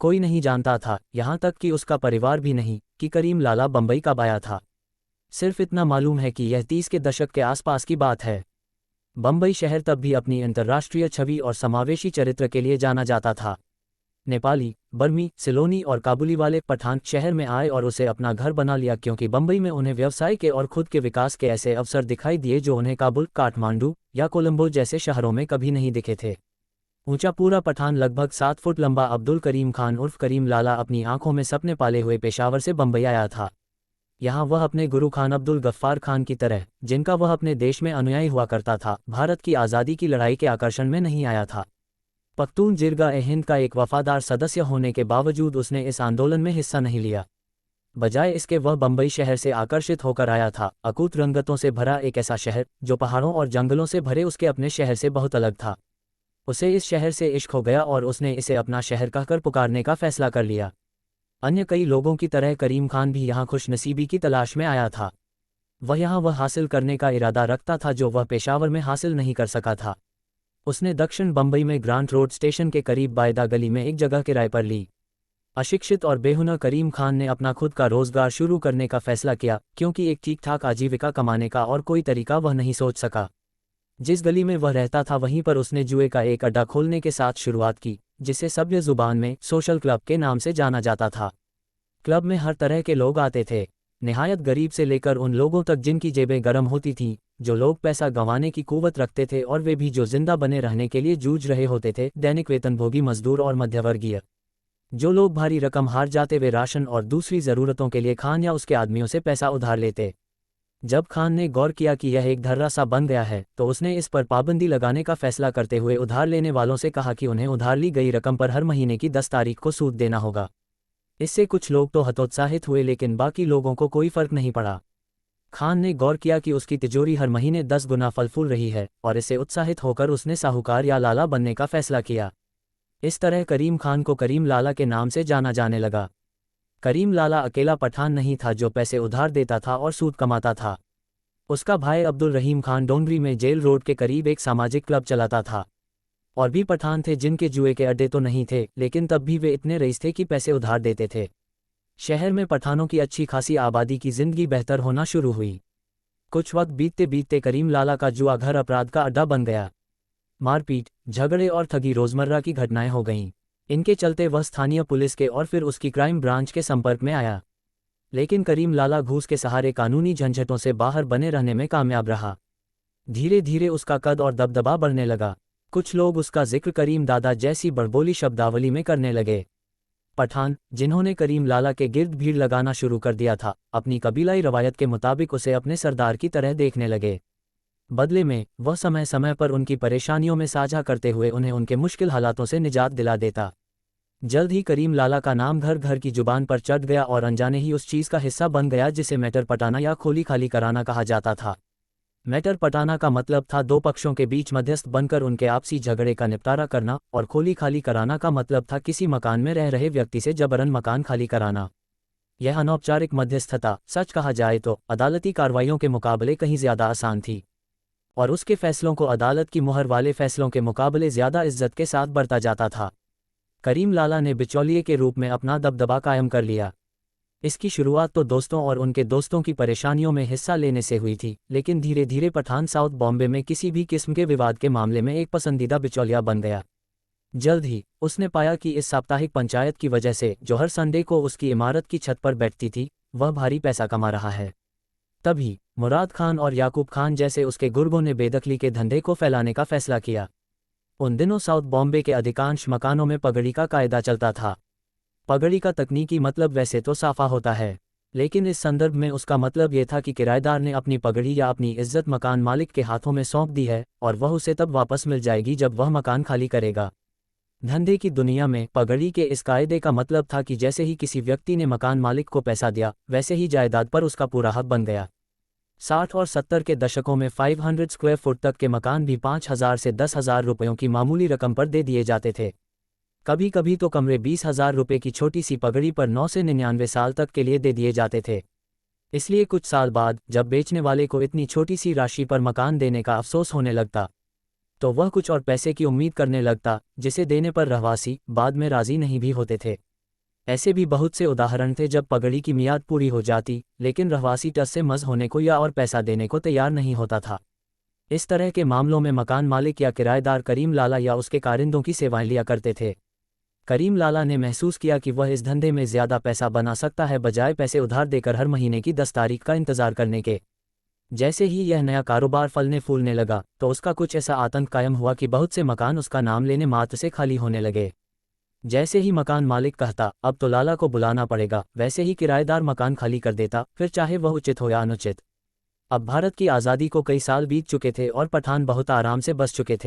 कोई नहीं जानता था, यहाँ तक कि उसका परिवार भी नहीं, कि करीम लाला बम्बई कब आया था। सिर्फ इतना मालूम है कि यह 30 के दशक के आसपास की बात है। बम्बई शहर तब भी अपनी अंतर्राष्ट्रीय छवि और समावेशी चरित्र के लिए जाना जाता था। नेपाली, बर्मी, सिलोनी और काबुली वाले पठान शहर में आए और उसे अपना घर बना लिया, क्योंकि बम्बई में उन्हें व्यवसाय के और खुद के विकास के ऐसे अवसर दिखाई दिए जो उन्हें काबुल, काठमांडू या कोलंबो जैसे शहरों में कभी नहीं दिखे थे। ऊंचा पूरा पठान, लगभग 7 फुट लंबा अब्दुल करीम खान उर्फ करीम लाला अपनी आंखों में सपने पाले हुए पेशावर से बम्बई आया था। यहाँ वह अपने गुरु खान अब्दुल गफ्फार खान की तरह, जिनका वह अपने देश में अनुयायी हुआ करता था, भारत की आज़ादी की लड़ाई के आकर्षण में नहीं आया था। पख्तून जिरगा-ए-हिंद का एक वफादार सदस्य होने के बावजूद उसने इस आंदोलन में हिस्सा नहीं लिया। बजाय इसके वह बम्बई शहर से आकर्षित होकर आया था, अकूत रंगतों से भरा एक ऐसा शहर जो पहाड़ों और जंगलों से भरे उसके अपने शहर से बहुत अलग था। उसे इस शहर से इश्क हो गया और उसने इसे अपना शहर कहकर पुकारने का फैसला कर लिया। अन्य कई लोगों की तरह करीम खान भी यहाँ खुशनसीबी की तलाश में आया था। वह यहाँ वह हासिल करने का इरादा रखता था जो वह पेशावर में हासिल नहीं कर सका था। उसने दक्षिण बम्बई में ग्रांट रोड स्टेशन के करीब बायदा गली में एक जगह किराए पर ली। अशिक्षित और बेहुनर करीम खान ने अपना खुद का रोजगार शुरू करने का फैसला किया, क्योंकि एक ठीक ठाक आजीविका कमाने का और कोई तरीका वह नहीं सोच सका। जिस गली में वह रहता था वहीं पर उसने जुए का एक अड्डा खोलने के साथ शुरुआत की, जिसे सभ्य जुबान में सोशल क्लब के नाम से जाना जाता था। क्लब में हर तरह के लोग आते थे, निहायत गरीब से लेकर उन लोगों तक जिनकी जेबें गर्म होती थीं, जो लोग पैसा गंवाने की कुव्वत रखते थे, और वे भी जो जिंदा बने रहने के लिए जूझ रहे होते थे, दैनिक वेतनभोगी मजदूर और मध्यवर्गीय। जो लोग भारी रकम हार जाते वे राशन और दूसरी ज़रूरतों के लिए खान या उसके आदमियों से पैसा उधार लेते। जब खान ने गौर किया कि यह एक धर्रा सा बन गया है, तो उसने इस पर पाबंदी लगाने का फैसला करते हुए उधार लेने वालों से कहा कि उन्हें उधार ली गई रकम पर हर महीने की 10 तारीख को सूद देना होगा। इससे कुछ लोग तो हतोत्साहित हुए, लेकिन बाकी लोगों को कोई फर्क नहीं पड़ा। खान ने गौर किया कि उसकी तिजोरी हर महीने 10 गुना फल फूल रही है, और इससे उत्साहित होकर उसने साहूकार या लाला बनने का फैसला किया। इस तरह करीम खान को करीम लाला के नाम से जाना जाने लगा। करीम लाला अकेला पठान नहीं था जो पैसे उधार देता था और सूद कमाता था। उसका भाई अब्दुल रहीम खान डोंगरी में जेल रोड के करीब एक सामाजिक क्लब चलाता था। और भी पठान थे जिनके जुए के अड्डे तो नहीं थे, लेकिन तब भी वे इतने रईस थे कि पैसे उधार देते थे। शहर में पठानों की अच्छी खासी आबादी की जिंदगी बेहतर होना शुरू हुई। कुछ वक्त बीतते बीतते करीम लाला का जुआ घर अपराध का अड्डा बन गया। मारपीट, झगड़े और ठगी रोजमर्रा की घटनाएं हो गईं। इनके चलते वह स्थानीय पुलिस के और फिर उसकी क्राइम ब्रांच के संपर्क में आया। लेकिन करीम लाला घूस के सहारे कानूनी झंझटों से बाहर बने रहने में कामयाब रहा। धीरे धीरे उसका कद और दबदबा बढ़ने लगा। कुछ लोग उसका जिक्र करीम दादा जैसी बड़बोली शब्दावली में करने लगे। पठान, जिन्होंने करीम लाला के गिर्द भीड़ लगाना शुरू कर दिया था, अपनी कबीलाई रवायत के मुताबिक उसे अपने सरदार की तरह देखने लगे। बदले में वह समय समय पर उनकी परेशानियों में साझा करते हुए उन्हें उनके मुश्किल हालातों से निजात दिला देता। जल्द ही करीम लाला का नाम घर घर की जुबान पर चढ़ गया और अनजाने ही उस चीज़ का हिस्सा बन गया जिसे मैटर पटाना या खोली खाली कराना कहा जाता था। मैटर पटाना का मतलब था दो पक्षों के बीच मध्यस्थ बनकर उनके आपसी झगड़े का निपटारा करना, और खोली खाली कराना का मतलब था किसी मकान में रह रहे व्यक्ति से जबरन मकान खाली कराना। यह अनौपचारिक मध्यस्थता, सच कहा जाए तो, अदालती कार्रवाइयों के मुकाबले कहीं ज़्यादा आसान थी, और उसके फैसलों को अदालत की मुहर वाले फैसलों के मुकाबले ज़्यादा इज्जत के साथ बरता जाता था। करीम लाला ने बिचौलिए के रूप में अपना दबदबा कायम कर लिया। इसकी शुरुआत तो दोस्तों और उनके दोस्तों की परेशानियों में हिस्सा लेने से हुई थी, लेकिन धीरे धीरे पठान साउथ बॉम्बे में किसी भी किस्म के विवाद के मामले में एक पसंदीदा बिचौलिया बन गया। जल्द ही उसने पाया कि इस साप्ताहिक पंचायत की वजह से, जो हर संडे को उसकी इमारत की छत पर बैठती थी, वह भारी पैसा कमा रहा है। तभी मुराद खान और याकूब खान जैसे उसके गुर्गों ने बेदखली के धंधे को फैलाने का फैसला किया। उन दिनों साउथ बॉम्बे के अधिकांश मकानों में पगड़ी का कायदा चलता था। पगड़ी का तकनीकी मतलब वैसे तो साफा होता है, लेकिन इस संदर्भ में उसका मतलब ये था कि किराएदार ने अपनी पगड़ी या अपनी इज्जत मकान मालिक के हाथों में सौंप दी है, और वह उसे तब वापस मिल जाएगी जब वह मकान खाली करेगा। धंधे की दुनिया में पगड़ी के इस कायदे का मतलब था कि जैसे ही किसी व्यक्ति ने मकान मालिक को पैसा दिया, वैसे ही जायदाद पर उसका पूरा हक बन गया। 60 और 70 के दशकों में 500 स्क्वायर फुट तक के मकान भी 5,000 से 10,000 रुपयों की मामूली रकम पर दे दिए जाते थे। कभी कभी तो कमरे 20,000 रुपये की छोटी सी पगड़ी पर 9 से 99 साल तक के लिए दे दिए जाते थे। इसलिए कुछ साल बाद जब बेचने वाले को इतनी छोटी सी राशि पर मकान देने का अफसोस होने लगता, तो वह कुछ और पैसे की उम्मीद करने लगता, जिसे देने पर रहवासी बाद में राजी नहीं भी होते थे। ऐसे भी बहुत से उदाहरण थे जब पगड़ी की मियाद पूरी हो जाती, लेकिन रहवासी टस से मज़ होने को या और पैसा देने को तैयार नहीं होता था। इस तरह के मामलों में मकान मालिक या किराएदार करीम लाला या उसके कारिंदों की सेवाएं लिया करते थे। करीम लाला ने महसूस किया कि वह इस धंधे में ज़्यादा पैसा बना सकता है बजाय पैसे उधार देकर हर महीने की 10 तारीख का इंतज़ार करने के। जैसे ही यह नया कारोबार फलने फूलने लगा तो उसका कुछ ऐसा आतंक कायम हुआ कि बहुत से मकान उसका नाम लेने मात्र से खाली होने लगे। जैसे ही मकान मालिक कहता अब तो लाला को बुलाना पड़ेगा, वैसे ही किराएदार मकान खाली कर देता, फिर चाहे वह उचित हो या अनुचित। अब भारत की आज़ादी को कई साल बीत चुके थे और पठान बहुत आराम से बस चुके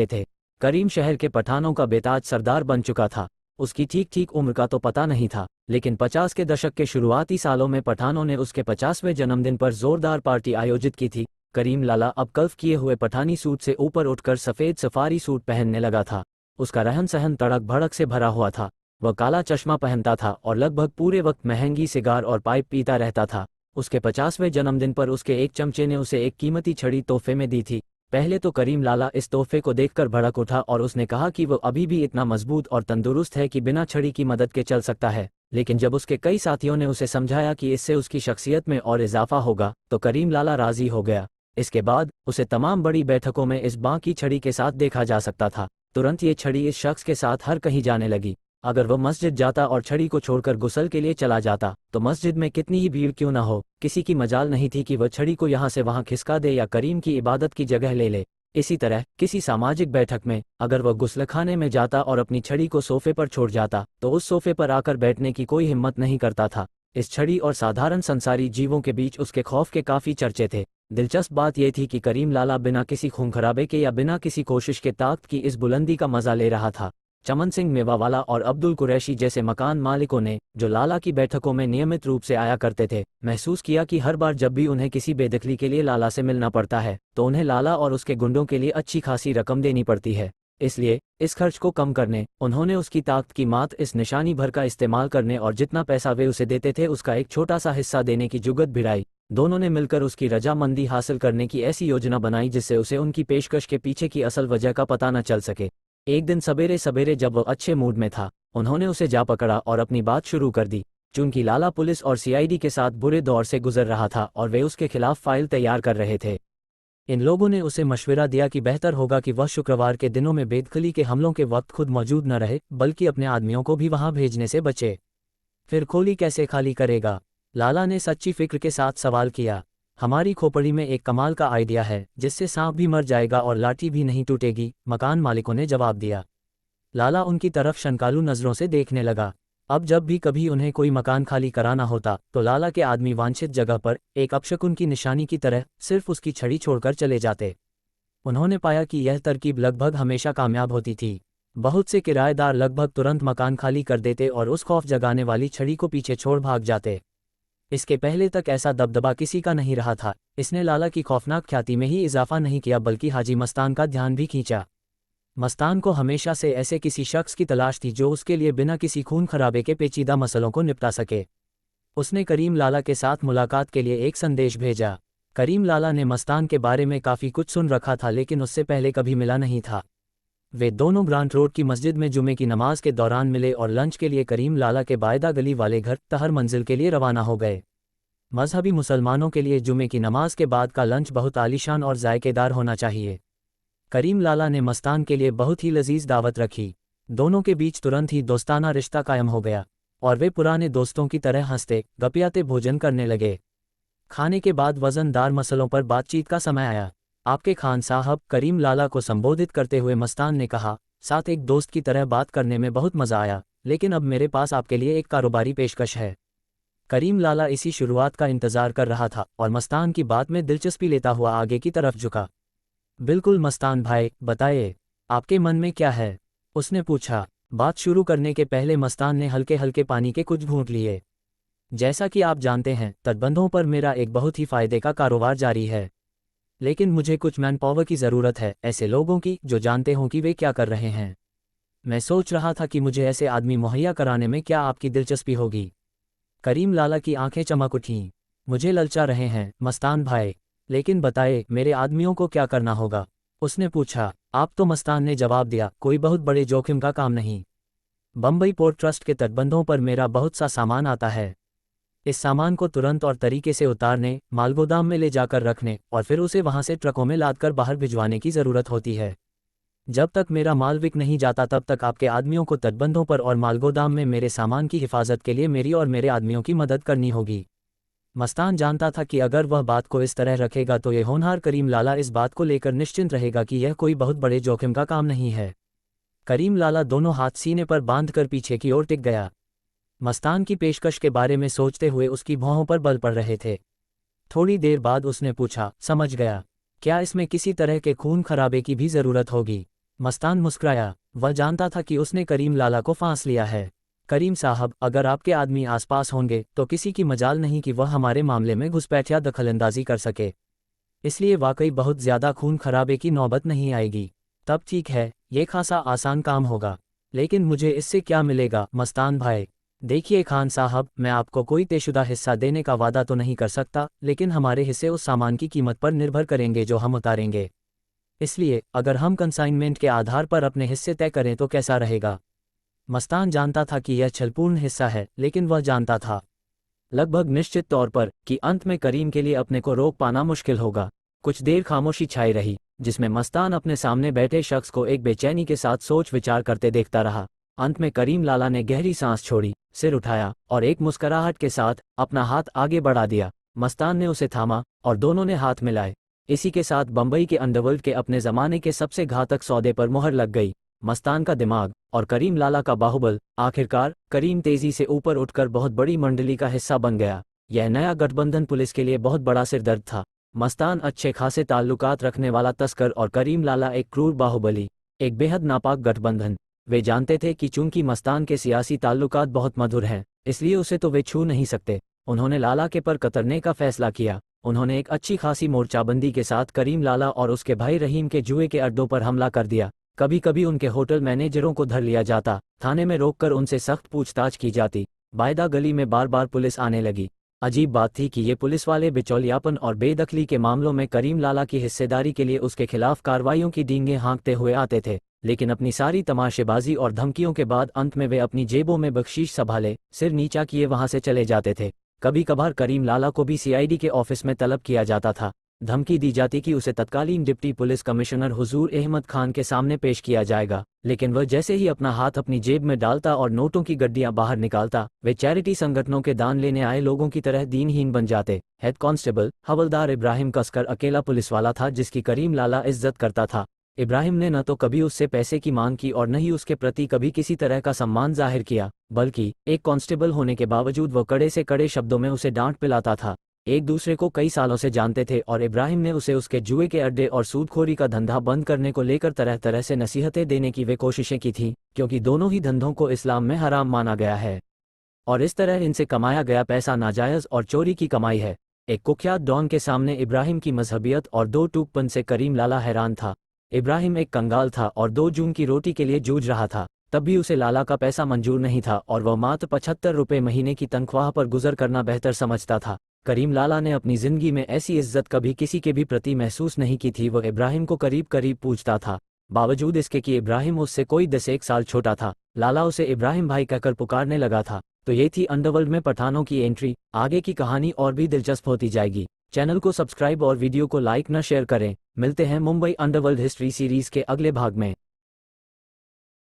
थे। करीम शहर के पठानों का बेताज सरदार बन चुका था। उसकी ठीक ठीक उम्र का तो पता नहीं था, लेकिन 50 के दशक के शुरुआती सालों में पठानों ने उसके 50वें जन्मदिन पर जोरदार पार्टी आयोजित की थी। करीम लाला अब कल्फ किए हुए पठानी सूट से ऊपर उठकर सफ़ेद सफारी सूट पहनने लगा था। उसका रहन सहन तड़क भड़क से भरा हुआ था। वह काला चश्मा पहनता था और लगभग पूरे वक्त महंगी सिगार और पाइप पीता रहता था। उसके 50वें जन्मदिन पर उसके एक चमचे ने उसे एक कीमती छड़ी तोहफे में दी थी। पहले तो करीम लाला इस तोहफे को देखकर भड़क उठा और उसने कहा कि वो अभी भी इतना मजबूत और तंदुरुस्त है कि बिना छड़ी की मदद के चल सकता है। लेकिन जब उसके कई साथियों ने उसे समझाया कि इससे उसकी शख्सियत में और इजाफा होगा, तो करीम लाला राजी हो गया। इसके बाद उसे तमाम बड़ी बैठकों में इस बाँ की छड़ी के साथ देखा जा सकता था। तुरंत ये छड़ी इस शख्स के साथ हर कहीं जाने लगी। अगर वह मस्जिद जाता और छड़ी को छोड़कर गुस्ल के लिए चला जाता, तो मस्जिद में कितनी ही भीड़ क्यों न हो, किसी की मजाल नहीं थी कि वह छड़ी को यहाँ से वहाँ खिसका दे या करीम की इबादत की जगह ले ले। इसी तरह किसी सामाजिक बैठक में अगर वह गुस्लखाने में जाता और अपनी छड़ी को सोफे पर छोड़ जाता, तो उस सोफे पर आकर बैठने की कोई हिम्मत नहीं करता था। इस छड़ी और साधारण संसारी जीवों के बीच उसके खौफ के काफ़ी चर्चे थे। दिलचस्प बात यह थी कि करीम लाला बिना किसी खून खराबे के या बिना किसी कोशिश के ताकत की इस बुलंदी का मजा ले रहा था। चमन सिंह मेवावाला और अब्दुल कुरैशी जैसे मकान मालिकों ने, जो लाला की बैठकों में नियमित रूप से आया करते थे, महसूस किया कि हर बार जब भी उन्हें किसी बेदखली के लिए लाला से मिलना पड़ता है, तो उन्हें लाला और उसके गुंडों के लिए अच्छी खासी रकम देनी पड़ती है। इसलिए इस खर्च को कम करने उन्होंने उसकी ताकत की मात इस निशानी भर का इस्तेमाल करने और जितना पैसा वे उसे देते थे उसका एक छोटा सा हिस्सा देने की जुगत भिड़ाई। दोनों ने मिलकर उसकी रजामंदी हासिल करने की ऐसी योजना बनाई जिससे उसे उनकी पेशकश के पीछे की असल वजह का पता न चल सके। एक दिन सवेरे सवेरे जब वह अच्छे मूड में था, उन्होंने उसे जा पकड़ा और अपनी बात शुरू कर दी। चूंकि लाला पुलिस और सीआईडी के साथ बुरे दौर से गुजर रहा था और वे उसके खिलाफ फाइल तैयार कर रहे थे, इन लोगों ने उसे मशवरा दिया कि बेहतर होगा कि वह शुक्रवार के दिनों में बेदखली के हमलों के वक्त खुद मौजूद न रहे, बल्कि अपने आदमियों को भी वहां भेजने से बचे। फिर खोली कैसे खाली करेगा? लाला ने सच्ची फिक्र के साथ सवाल किया। हमारी खोपड़ी में एक कमाल का आइडिया है जिससे सांप भी मर जाएगा और लाठी भी नहीं टूटेगी, मकान मालिकों ने जवाब दिया। लाला उनकी तरफ शंकालू नज़रों से देखने लगा। अब जब भी कभी उन्हें कोई मकान खाली कराना होता तो लाला के आदमी वांछित जगह पर एक अपशकुन की निशानी की तरह सिर्फ उसकी छड़ी छोड़कर चले जाते। उन्होंने पाया कि यह तरकीब लगभग हमेशा कामयाब होती थी। बहुत से किराएदार लगभग तुरंत मकान खाली कर देते और उस खौफ जगाने वाली छड़ी को पीछे छोड़ भाग जाते। इसके पहले तक ऐसा दबदबा किसी का नहीं रहा था। इसने लाला की खौफनाक ख्याति में ही इजाफा नहीं किया बल्कि हाजी मस्तान का ध्यान भी खींचा। मस्तान को हमेशा से ऐसे किसी शख्स की तलाश थी जो उसके लिए बिना किसी खून खराबे के पेचीदा मसलों को निपटा सके। उसने करीम लाला के साथ मुलाकात के लिए एक संदेश भेजा। करीम लाला ने मस्तान के बारे में काफ़ी कुछ सुन रखा था लेकिन उससे पहले कभी मिला नहीं था। वे दोनों ग्रांट रोड की मस्जिद में जुमे की नमाज के दौरान मिले और लंच के लिए करीम लाला के बायदा गली वाले घर तहर मंजिल के लिए रवाना हो गए। मजहबी मुसलमानों के लिए जुमे की नमाज के बाद का लंच बहुत आलीशान और जायकेदार होना चाहिए। करीम लाला ने मस्तान के लिए बहुत ही लजीज दावत रखी। दोनों के बीच तुरंत ही दोस्ताना रिश्ता कायम हो गया और वे पुराने दोस्तों की तरह हंसते गपियाते भोजन करने लगे। खाने के बाद वजनदार मसलों पर बातचीत का समय आया। आपके खान साहब, करीम लाला को संबोधित करते हुए मस्तान ने कहा, साथ एक दोस्त की तरह बात करने में बहुत मज़ा आया, लेकिन अब मेरे पास आपके लिए एक कारोबारी पेशकश है। करीम लाला इसी शुरुआत का इंतज़ार कर रहा था और मस्तान की बात में दिलचस्पी लेता हुआ आगे की तरफ झुका। बिल्कुल मस्तान भाई, बताइए आपके मन में क्या है? उसने पूछा। बात शुरू करने के पहले मस्तान ने हल्के हल्के पानी के कुछ घूंट लिए। जैसा कि आप जानते हैं, तटबंधों पर मेरा एक बहुत ही फ़ायदे का कारोबार जारी है, लेकिन मुझे कुछ मैन पावर की ज़रूरत है, ऐसे लोगों की जो जानते हों कि वे क्या कर रहे हैं। मैं सोच रहा था कि मुझे ऐसे आदमी मुहैया कराने में क्या आपकी दिलचस्पी होगी। करीम लाला की आंखें चमक उठीं। मुझे ललचा रहे हैं मस्तान भाई, लेकिन बताए मेरे आदमियों को क्या करना होगा? उसने पूछा। आप तो, मस्तान ने जवाब दिया, कोई बहुत बड़े जोखिम का काम नहीं। बम्बई पोर्ट ट्रस्ट के तटबंधों पर मेरा बहुत सा सामान आता है। इस सामान को तुरंत और तरीके से उतारने, मालगोदाम में ले जाकर रखने और फिर उसे वहां से ट्रकों में लादकर बाहर भिजवाने की ज़रूरत होती है। जब तक मेरा माल बिक नहीं जाता तब तक आपके आदमियों को तटबंधों पर और मालगोदाम में मेरे सामान की हिफाजत के लिए मेरी और मेरे आदमियों की मदद करनी होगी। मस्तान जानता था कि अगर वह बात को इस तरह रखेगा तो ये होनहार करीम लाला इस बात को लेकर निश्चिंत रहेगा कि यह कोई बहुत बड़े जोखिम का काम नहीं है। करीम लाला दोनों हाथ सीने पर बांधकर पीछे की ओर टिक गया। मस्तान की पेशकश के बारे में सोचते हुए उसकी भौहों पर बल पड़ रहे थे। थोड़ी देर बाद उसने पूछा, समझ गया। क्या इसमें किसी तरह के खून खराबे की भी ज़रूरत होगी? मस्तान मुस्कुराया। वह जानता था कि उसने करीम लाला को फांस लिया है। करीम साहब, अगर आपके आदमी आसपास होंगे तो किसी की मजाल नहीं कि वह हमारे मामले में घुसपैठ या दखलंदाजी कर सके। इसलिए वाकई बहुत ज़्यादा खून खराबे की नौबत नहीं आएगी। तब ठीक है, ये खासा आसान काम होगा। लेकिन मुझे इससे क्या मिलेगा मस्तान भाई? देखिए खान साहब, मैं आपको कोई तयशुदा हिस्सा देने का वादा तो नहीं कर सकता, लेकिन हमारे हिस्से उस सामान की कीमत पर निर्भर करेंगे जो हम उतारेंगे। इसलिए अगर हम कंसाइनमेंट के आधार पर अपने हिस्से तय करें तो कैसा रहेगा? मस्तान जानता था कि यह छलपूर्ण हिस्सा है, लेकिन वह जानता था लगभग निश्चित तौर पर कि अंत में करीम के लिए अपने को रोक पाना मुश्किल होगा। कुछ देर खामोशी छाई रही, जिसमें मस्तान अपने सामने बैठे शख्स को एक बेचैनी के साथ सोच विचार करते देखता रहा। अंत में करीम लाला ने गहरी सांस छोड़ी, सिर उठाया और एक मुस्कुराहट के साथ अपना हाथ आगे बढ़ा दिया। मस्तान ने उसे थामा और दोनों ने हाथ मिलाए। इसी के साथ बंबई के अंडरवर्ल्ड के अपने ज़माने के सबसे घातक सौदे पर मुहर लग गई। मस्तान का दिमाग और करीम लाला का बाहुबल। आखिरकार करीम तेजी से ऊपर उठकर बहुत बड़ी मंडली का हिस्सा बन गया। यह नया गठबंधन पुलिस के लिए बहुत बड़ा सिरदर्द था। मस्तान अच्छे खासे ताल्लुकात रखने वाला तस्कर और करीम लाला एक क्रूर बाहुबली, एक बेहद नापाक गठबंधन। वे जानते थे कि चूंकि मस्तान के सियासी ताल्लुकात बहुत मधुर हैं, इसलिए उसे तो वे छू नहीं सकते। उन्होंने लाला के पर कतरने का फैसला किया। उन्होंने एक अच्छी खासी मोर्चाबंदी के साथ करीम लाला और उसके भाई रहीम के जुए के अड्डों पर हमला कर दिया। कभी कभी उनके होटल मैनेजरों को धर लिया जाता, थाने में रोककर उनसे सख्त पूछताछ की जाती। बायदा गली में बार बार पुलिस आने लगी। अजीब बात थी कि ये पुलिस वाले बिचौलियापन और बेदखली के मामलों में करीम लाला की हिस्सेदारी के लिए उसके खिलाफ कार्रवाइयों की डींगें हाँकते हुए आते थे, लेकिन अपनी सारी तमाशेबाजी और धमकियों के बाद अंत में वे अपनी जेबों में बख्शीश संभाले सिर नीचा किए वहां से चले जाते थे। कभी कभार करीम लाला को भी सीआईडी के ऑफिस में तलब किया जाता था। धमकी दी जाती कि उसे तत्कालीन डिप्टी पुलिस कमिश्नर हुजूर अहमद खान के सामने पेश किया जाएगा, लेकिन वह जैसे ही अपना हाथ अपनी जेब में डालता और नोटों की गड्डियां बाहर निकालता, वे चैरिटी संगठनों के दान लेने आए लोगों की तरह दीनहीन बन जाते। हेड कांस्टेबल हवलदार इब्राहिम कसकर अकेला पुलिस वाला था जिसकी करीम लाला इज्जत करता था। इब्राहिम ने न तो कभी उससे पैसे की मांग की और न ही उसके प्रति कभी किसी तरह का सम्मान जाहिर किया, बल्कि एक कांस्टेबल होने के बावजूद वह कड़े से कड़े शब्दों में उसे डांट पिलाता था। एक दूसरे को कई सालों से जानते थे और इब्राहिम ने उसे उसके जुए के अड्डे और सूदखोरी का धंधा बंद करने को लेकर तरह तरह से नसीहतें देने की वे कोशिशें की थीं, क्योंकि दोनों ही धंधों को इस्लाम में हराम माना गया है और इस तरह इनसे कमाया गया पैसा नाजायज़ और चोरी की कमाई है। एक कुख्यात डॉन के सामने इब्राहिम की मजहबियत और दो टूकपन से करीम लाला हैरान था। इब्राहिम एक कंगाल था और 2 जून की रोटी के लिए जूझ रहा था, तब भी उसे लाला का पैसा मंजूर नहीं था और वह मात्र 75 रुपये महीने की तनख्वाह पर गुजर करना बेहतर समझता था। करीम लाला ने अपनी जिंदगी में ऐसी इज्जत कभी किसी के भी प्रति महसूस नहीं की थी। वह इब्राहिम को करीब करीब पूछता था, बावजूद इसके कि इब्राहिम उससे कोई 10 साल छोटा था। लाला उसे इब्राहिम भाई कहकर पुकारने लगा था। तो ये थी अंडरवर्ल्ड में पठानों की एंट्री। आगे की कहानी और भी दिलचस्प होती जाएगी। चैनल को सब्सक्राइब और वीडियो को लाइक न शेयर करें। मिलते हैं मुंबई अंडरवर्ल्ड हिस्ट्री सीरीज के अगले भाग में।